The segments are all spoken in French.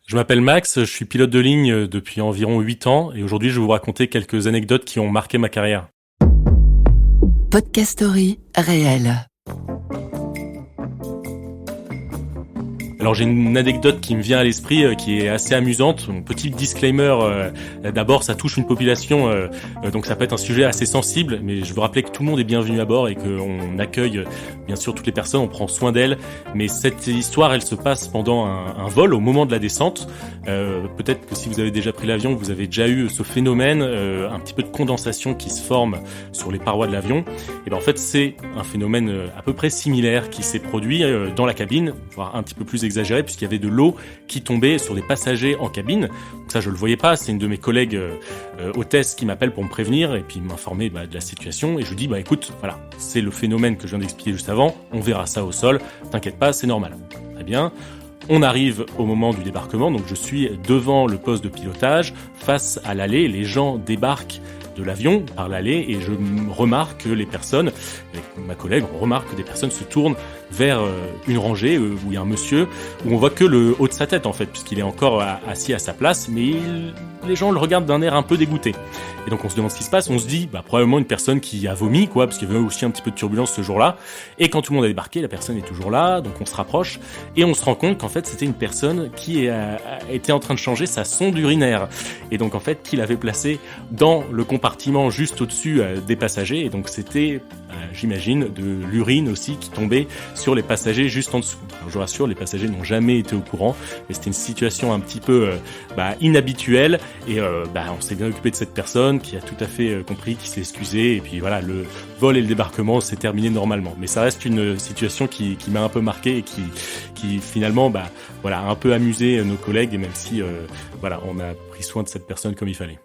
Je m'appelle Max, je suis pilote de ligne depuis environ 8 ans et aujourd'hui je vais vous raconter quelques anecdotes qui ont marqué ma carrière. Podcast Story réel. Alors j'ai une anecdote qui me vient à l'esprit qui est assez amusante. Un petit disclaimer, d'abord ça touche une population, donc ça peut être un sujet assez sensible, mais je veux rappeler que tout le monde est bienvenu à bord et qu'on accueille bien sûr toutes les personnes, on prend soin d'elles. Mais cette histoire elle se passe pendant un vol au moment de la descente. Peut-être que si vous avez déjà pris l'avion, vous avez déjà eu ce phénomène, un petit peu de condensation qui se forme sur les parois de l'avion. Et ben en fait c'est un phénomène à peu près similaire qui s'est produit dans la cabine, voire un petit peu plus exagéré puisqu'il y avait de l'eau qui tombait sur les passagers en cabine. Donc ça je le voyais pas, c'est une de mes collègues hôtesses qui m'appelle pour me prévenir et puis m'informer de la situation et je lui dis écoute, voilà, c'est le phénomène que je viens d'expliquer juste avant, on verra ça au sol, t'inquiète pas, c'est normal. Très bien. On arrive au moment du débarquement, donc je suis devant le poste de pilotage, face à l'allée, les gens débarquent de l'avion par l'allée et je remarque que les personnes, avec ma collègue, on remarque que des personnes se tournent vers une rangée où il y a un monsieur, où on voit que le haut de sa tête en fait, puisqu'il est encore assis à sa place, mais les gens le regardent d'un air un peu dégoûté. Et donc on se demande ce qui se passe, on se dit probablement une personne qui a vomi, parce qu'il y avait aussi un petit peu de turbulence ce jour-là. Et quand tout le monde a débarqué, la personne est toujours là, donc on se rapproche et on se rend compte qu'en fait c'était une personne qui était en train de changer sa sonde urinaire. Et donc en fait qu'il avait placé dans le compartiment juste au-dessus des passagers. Et donc c'était, j'imagine, de l'urine aussi qui tombait sur les passagers juste en dessous. Alors, je vous rassure, les passagers n'ont jamais été au courant, mais c'était une situation un petit peu inhabituelle. Et on s'est bien occupé de cette personne qui a tout à fait compris, qui s'est excusé. Et puis voilà, le vol et le débarquement s'est terminé normalement. Mais ça reste une situation qui m'a un peu marqué et qui finalement a un peu amusé nos collègues, même si on a pris soin de cette personne comme il fallait.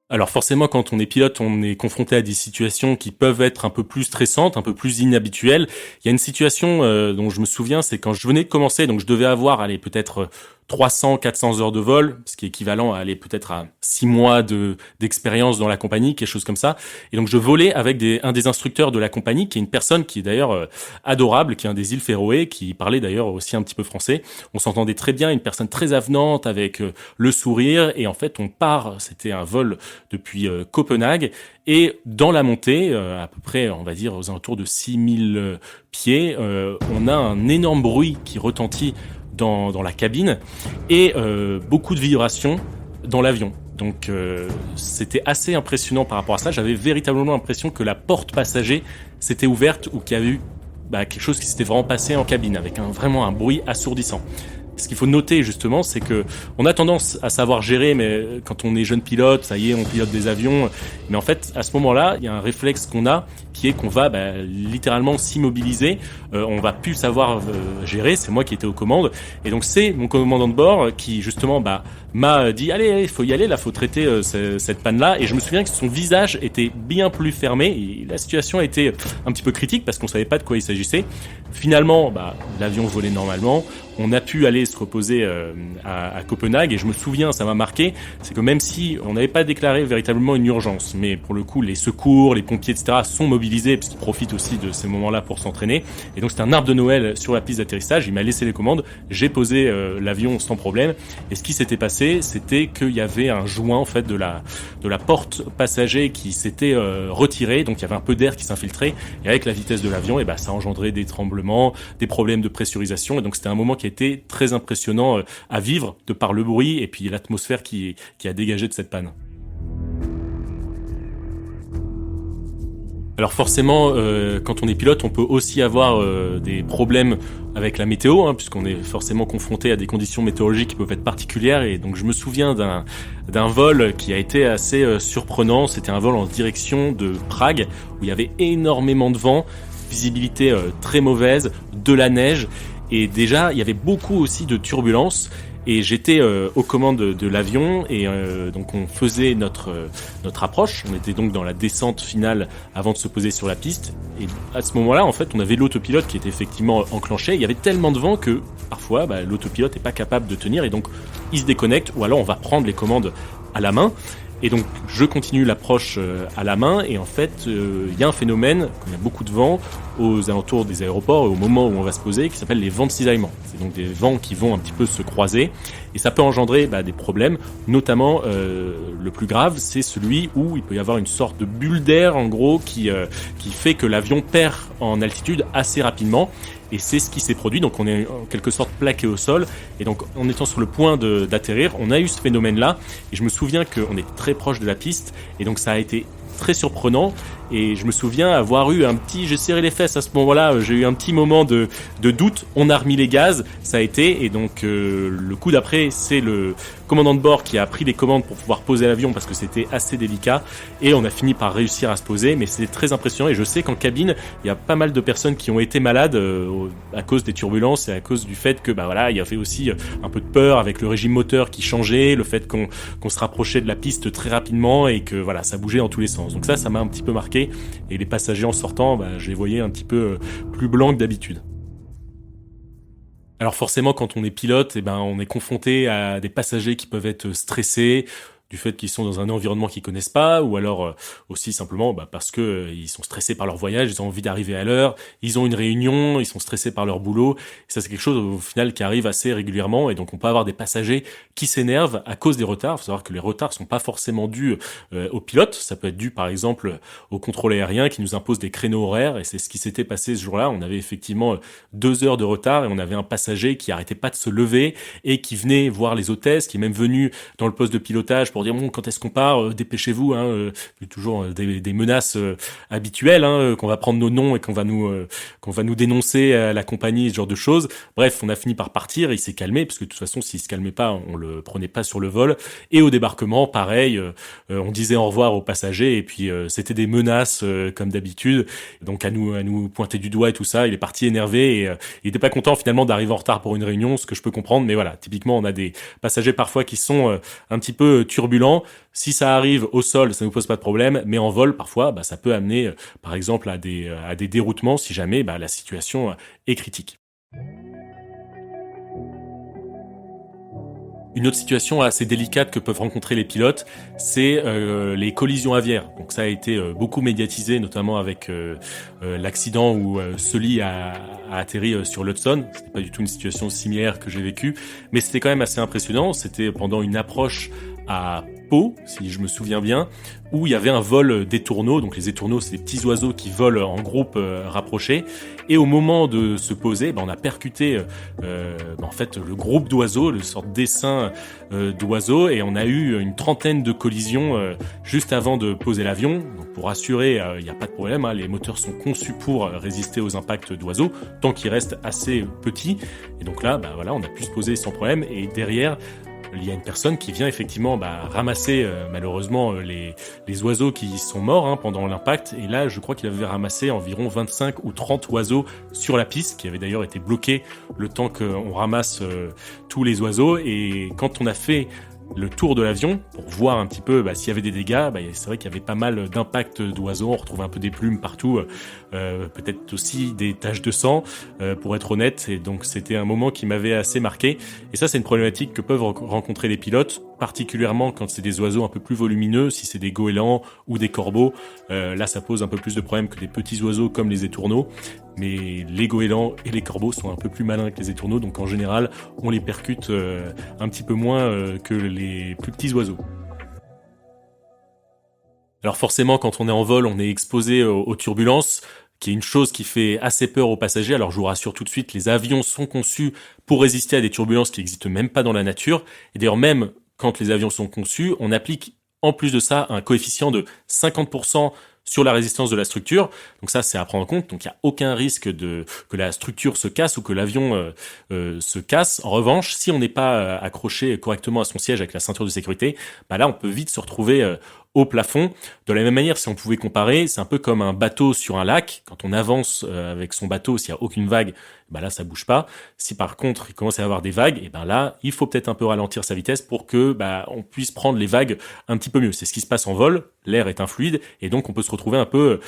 Alors forcément, quand on est pilote, on est confronté à des situations qui peuvent être un peu plus stressantes, un peu plus inhabituelles. Il y a une situation dont je me souviens, c'est quand je venais de commencer, donc je devais avoir peut-être 300, 400 heures de vol, ce qui est équivalent à peut-être à 6 mois d'expérience dans la compagnie, quelque chose comme ça. Et donc je volais avec un des instructeurs de la compagnie, qui est une personne qui est d'ailleurs adorable, qui est un des îles Féroé, qui parlait d'ailleurs aussi un petit peu français. On s'entendait très bien, une personne très avenante avec le sourire. Et en fait, on part, c'était un vol depuis Copenhague. Et dans la montée, à peu près, on va dire, aux alentours de 6000 pieds, on a un énorme bruit qui retentit dans la cabine et beaucoup de vibrations dans l'avion. Donc c'était assez impressionnant par rapport à ça. J'avais véritablement l'impression que la porte passager s'était ouverte ou qu'il y avait eu quelque chose qui s'était vraiment passé en cabine avec vraiment un bruit assourdissant. Ce qu'il faut noter justement, c'est que on a tendance à savoir gérer, mais quand on est jeune pilote, ça y est, on pilote des avions. Mais en fait, à ce moment-là, il y a un réflexe qu'on a, qui est qu'on va littéralement s'immobiliser. On va plus savoir gérer. C'est moi qui étais aux commandes, et donc c'est mon commandant de bord qui justement m'a dit allez, il faut y aller, là, faut traiter cette panne-là. Et je me souviens que son visage était bien plus fermé. Et la situation était un petit peu critique parce qu'on savait pas de quoi il s'agissait. Finalement, l'avion volait normalement. On a pu aller se reposer à Copenhague et je me souviens, ça m'a marqué, c'est que même si on n'avait pas déclaré véritablement une urgence, mais pour le coup les secours, les pompiers, etc. sont mobilisés parce qu'ils profitent aussi de ces moments-là pour s'entraîner. Et donc c'était un arbre de Noël sur la piste d'atterrissage, il m'a laissé les commandes, j'ai posé l'avion sans problème. Et ce qui s'était passé, c'était qu'il y avait un joint en fait de la porte passager qui s'était retiré, donc il y avait un peu d'air qui s'infiltrait et avec la vitesse de l'avion, ça engendrait des tremblements, des problèmes de pressurisation. Et donc c'était un moment qui était très impressionnant à vivre de par le bruit et puis l'atmosphère qui a dégagé de cette panne. Alors forcément, quand on est pilote, on peut aussi avoir des problèmes avec la météo, puisqu'on est forcément confronté à des conditions météorologiques qui peuvent être particulières. Et donc je me souviens d'un vol qui a été assez surprenant. C'était un vol en direction de Prague, où il y avait énormément de vent, visibilité très mauvaise, de la neige. Et déjà, il y avait beaucoup aussi de turbulences. Et j'étais aux commandes de l'avion et donc on faisait notre approche. On était donc dans la descente finale avant de se poser sur la piste. Et à ce moment-là, en fait, on avait l'autopilote qui était effectivement enclenché. Il y avait tellement de vent que parfois, l'autopilote n'est pas capable de tenir et donc il se déconnecte ou alors on va prendre les commandes à la main. Et donc, je continue l'approche à la main, et en fait, il y a un phénomène, quand il y a beaucoup de vent, aux alentours des aéroports, au moment où on va se poser, qui s'appelle les vents de cisaillement. C'est donc des vents qui vont un petit peu se croiser, et ça peut engendrer des problèmes, notamment le plus grave, c'est celui où il peut y avoir une sorte de bulle d'air, en gros, qui fait que l'avion perd en altitude assez rapidement. Et c'est ce qui s'est produit, donc on est en quelque sorte plaqué au sol, et donc en étant sur le point d'atterrir, on a eu ce phénomène-là, et je me souviens qu'on est très proche de la piste, et donc ça a été très surprenant, et je me souviens avoir eu j'ai serré les fesses à ce moment-là, j'ai eu un petit moment de doute, on a remis les gaz, ça a été, et donc le coup d'après, c'est le commandant de bord qui a pris les commandes pour pouvoir poser l'avion parce que c'était assez délicat, et on a fini par réussir à se poser, mais c'était très impressionnant, et je sais qu'en cabine, il y a pas mal de personnes qui ont été malades à cause des turbulences et à cause du fait que il y avait aussi un peu de peur avec le régime moteur qui changeait, le fait qu'on se rapprochait de la piste très rapidement et que ça bougeait dans tous les sens. Donc ça m'a un petit peu marqué, et les passagers en sortant, je les voyais un petit peu plus blancs que d'habitude. Alors forcément, quand on est pilote, on est confronté à des passagers qui peuvent être stressés du fait qu'ils sont dans un environnement qu'ils connaissent pas, ou alors aussi simplement parce que ils sont stressés par leur voyage, ils ont envie d'arriver à l'heure, ils ont une réunion, ils sont stressés par leur boulot. Et ça, c'est quelque chose au final qui arrive assez régulièrement, et donc on peut avoir des passagers qui s'énervent à cause des retards. Il faut savoir que les retards sont pas forcément dus aux pilotes, ça peut être dû par exemple au contrôle aérien qui nous impose des créneaux horaires, et c'est ce qui s'était passé ce jour-là. On avait effectivement 2 heures de retard, et on avait un passager qui arrêtait pas de se lever et qui venait voir les hôtesses, qui est même venu dans le poste de pilotage pour dire bon, quand est-ce qu'on part, dépêchez-vous, toujours des menaces habituelles, qu'on va prendre nos noms et qu'on va nous dénoncer à la compagnie, ce genre de choses. Bref, on a fini par partir, et il s'est calmé parce que de toute façon, s'il se calmait pas, on le prenait pas sur le vol. Et au débarquement, pareil, on disait au revoir aux passagers, et puis c'était des menaces comme d'habitude, donc à nous pointer du doigt et tout ça. Il est parti énervé, et il était pas content finalement d'arriver en retard pour une réunion, ce que je peux comprendre, mais voilà, typiquement on a des passagers parfois qui sont un petit peu turbulents. Si ça arrive au sol, ça nous pose pas de problème, mais en vol, parfois, ça peut amener, par exemple, à des déroutements si jamais la situation est critique. Une autre situation assez délicate que peuvent rencontrer les pilotes, c'est les collisions aviaires. Donc ça a été beaucoup médiatisé, notamment avec l'accident où Sully a atterri sur l'Hudson. C'était pas du tout une situation similaire que j'ai vécue, mais c'était quand même assez impressionnant. C'était pendant une approche à Pau, si je me souviens bien, où il y avait un vol d'étourneaux. Donc les étourneaux, c'est des petits oiseaux qui volent en groupe rapprochés. Et au moment de se poser, on a percuté en fait le groupe d'oiseaux, le sorte d'essaim d'oiseaux, et on a eu une trentaine de collisions juste avant de poser l'avion. Donc pour assurer, il n'y a pas de problème, les moteurs sont conçus pour résister aux impacts d'oiseaux, tant qu'ils restent assez petits. Et donc là, on a pu se poser sans problème. Et derrière, il y a une personne qui vient effectivement ramasser malheureusement les oiseaux qui sont morts pendant l'impact. Et là, je crois qu'il avait ramassé environ 25 ou 30 oiseaux sur la piste, qui avait d'ailleurs été bloqués le temps qu'on ramasse tous les oiseaux. Et quand on a fait le tour de l'avion pour voir un petit peu s'il y avait des dégâts, c'est vrai qu'il y avait pas mal d'impacts d'oiseaux, on retrouvait un peu des plumes partout, peut-être aussi des taches de sang, pour être honnête, et donc c'était un moment qui m'avait assez marqué. Et ça, c'est une problématique que peuvent rencontrer les pilotes, particulièrement quand c'est des oiseaux un peu plus volumineux, si c'est des goélands ou des corbeaux. Là, ça pose un peu plus de problèmes que des petits oiseaux comme les étourneaux. Mais les goélands et les corbeaux sont un peu plus malins que les étourneaux, donc en général, on les percute un petit peu moins que les plus petits oiseaux. Alors forcément, quand on est en vol, on est exposé aux turbulences, qui est une chose qui fait assez peur aux passagers. Alors je vous rassure tout de suite, les avions sont conçus pour résister à des turbulences qui n'existent même pas dans la nature. Et d'ailleurs, même quand les avions sont conçus, on applique en plus de ça un coefficient de 50% sur la résistance de la structure. Donc ça, c'est à prendre en compte. Donc il n'y a aucun risque que la structure se casse ou que l'avion se casse. En revanche, si on n'est pas accroché correctement à son siège avec la ceinture de sécurité, là, on peut vite se retrouver au plafond. De la même manière, si on pouvait comparer, c'est un peu comme un bateau sur un lac. Quand on avance avec son bateau, s'il n'y a aucune vague, là, ça bouge pas. Si par contre, il commence à y avoir des vagues, là, il faut peut-être un peu ralentir sa vitesse pour que on puisse prendre les vagues un petit peu mieux. C'est ce qui se passe en vol. L'air est un fluide et donc on peut se retrouver un peu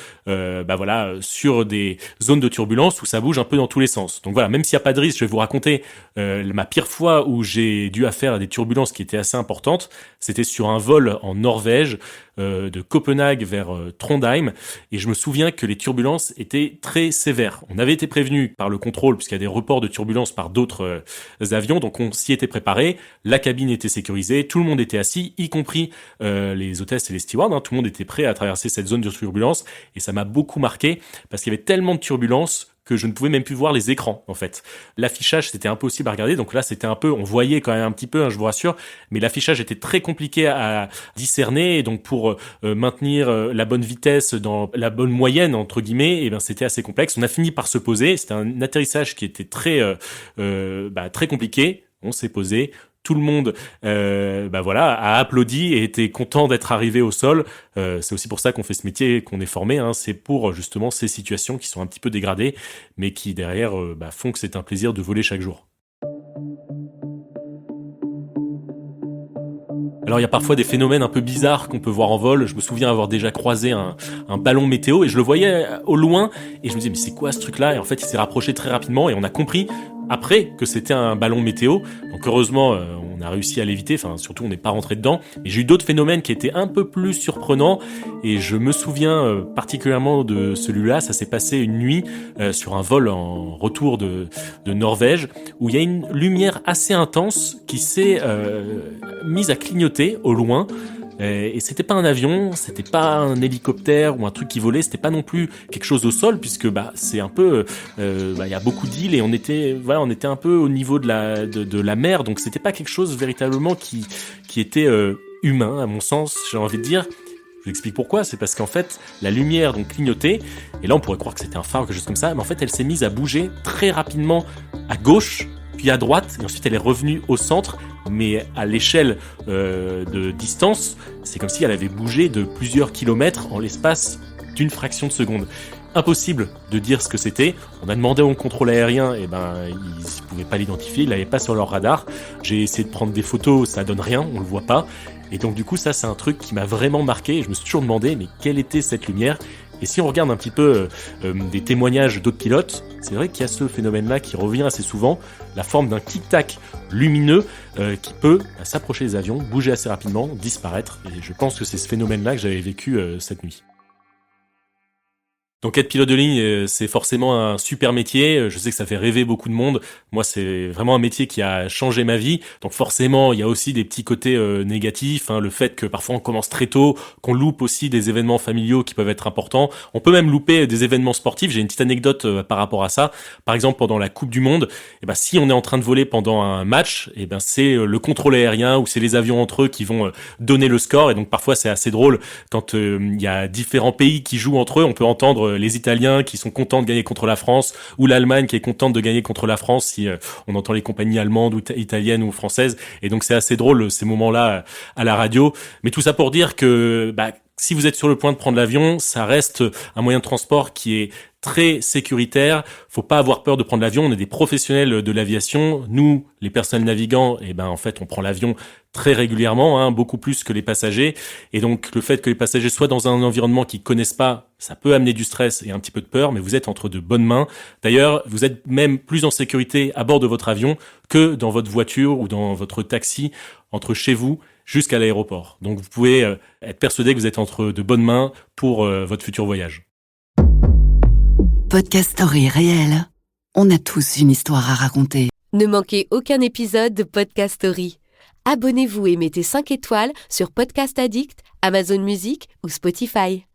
sur des zones de turbulence où ça bouge un peu dans tous les sens. Donc voilà, même s'il n'y a pas de risque, je vais vous raconter ma pire fois où j'ai dû affaire à des turbulences qui étaient assez importantes. C'était sur un vol en Norvège, de Copenhague vers Trondheim, et je me souviens que les turbulences étaient très sévères. On avait été prévenu par le contrôle puisqu'il y a des reports de turbulences par d'autres avions, donc on s'y était préparé. La cabine était sécurisée, tout le monde était assis, y compris les hôtesses et les stewards. Tout le monde était prêt à traverser cette zone de turbulence, et ça m'a beaucoup marqué parce qu'il y avait tellement de turbulences que je ne pouvais même plus voir les écrans, en fait. L'affichage, c'était impossible à regarder, donc là, c'était un peu, on voyait quand même un petit peu, je vous rassure, mais l'affichage était très compliqué à discerner, et donc pour maintenir la bonne vitesse dans la bonne moyenne, entre guillemets, c'était assez complexe. On a fini par se poser, c'était un atterrissage qui était très compliqué, on s'est posé, tout le monde a applaudi et était content d'être arrivé au sol. C'est aussi pour ça qu'on fait ce métier et qu'on est formé. C'est pour justement ces situations qui sont un petit peu dégradées, mais qui derrière font que c'est un plaisir de voler chaque jour. Alors il y a parfois des phénomènes un peu bizarres qu'on peut voir en vol. Je me souviens avoir déjà croisé un ballon météo et je le voyais au loin et je me disais mais c'est quoi ce truc-là ? Et en fait il s'est rapproché très rapidement et on a compris après que c'était un ballon météo. Donc heureusement on a réussi à l'éviter, surtout on n'est pas rentré dedans. Mais j'ai eu d'autres phénomènes qui étaient un peu plus surprenants et je me souviens particulièrement de celui-là. Ça s'est passé une nuit sur un vol en retour de Norvège où il y a une lumière assez intense qui s'est mise à clignoter au loin. Et c'était pas un avion, c'était pas un hélicoptère ou un truc qui volait, c'était pas non plus quelque chose au sol puisque c'est un peu il y a beaucoup d'îles et on était un peu au niveau de la mer, donc c'était pas quelque chose véritablement qui était humain à mon sens, j'ai envie de dire. Je vous explique pourquoi, c'est parce qu'en fait, la lumière donc clignotait, et là on pourrait croire que c'était un phare ou quelque chose comme ça, mais en fait elle s'est mise à bouger très rapidement à gauche, puis à droite, et ensuite elle est revenue au centre, mais à l'échelle de distance, c'est comme si elle avait bougé de plusieurs kilomètres en l'espace d'une fraction de seconde. Impossible de dire ce que c'était. On a demandé au contrôle aérien, ils ne pouvaient pas l'identifier, ils l'avaient pas sur leur radar. J'ai essayé de prendre des photos, ça donne rien, on le voit pas. Et donc du coup, ça c'est un truc qui m'a vraiment marqué, et je me suis toujours demandé, mais quelle était cette lumière ? Et si on regarde un petit peu des témoignages d'autres pilotes, c'est vrai qu'il y a ce phénomène-là qui revient assez souvent, la forme d'un tic-tac lumineux qui peut s'approcher des avions, bouger assez rapidement, disparaître. Et je pense que c'est ce phénomène-là que j'avais vécu cette nuit. Donc être pilote de ligne, c'est forcément un super métier. Je sais que ça fait rêver beaucoup de monde. Moi, c'est vraiment un métier qui a changé ma vie. Donc forcément, il y a aussi des petits côtés négatifs. Le fait que parfois on commence très tôt, qu'on loupe aussi des événements familiaux qui peuvent être importants. On peut même louper des événements sportifs. J'ai une petite anecdote par rapport à ça. Par exemple, pendant la Coupe du Monde, si on est en train de voler pendant un match, c'est le contrôle aérien ou c'est les avions entre eux qui vont donner le score. Et donc parfois, c'est assez drôle quand il y a différents pays qui jouent entre eux. On peut entendre les Italiens qui sont contents de gagner contre la France ou l'Allemagne qui est contente de gagner contre la France si on entend les compagnies allemandes ou italiennes ou françaises. Et donc c'est assez drôle ces moments-là à la radio. Mais tout ça pour dire que si vous êtes sur le point de prendre l'avion, ça reste un moyen de transport qui est très sécuritaire. Faut pas avoir peur de prendre l'avion. On est des professionnels de l'aviation. Nous, les personnels navigants, en fait, on prend l'avion très régulièrement, beaucoup plus que les passagers. Et donc, le fait que les passagers soient dans un environnement qu'ils connaissent pas, ça peut amener du stress et un petit peu de peur, mais vous êtes entre de bonnes mains. D'ailleurs, vous êtes même plus en sécurité à bord de votre avion que dans votre voiture ou dans votre taxi entre chez vous jusqu'à l'aéroport. Donc, vous pouvez être persuadé que vous êtes entre de bonnes mains pour votre futur voyage. Podcast Story réel. On a tous une histoire à raconter. Ne manquez aucun épisode de Podcast Story. Abonnez-vous et mettez 5 étoiles sur Podcast Addict, Amazon Music ou Spotify.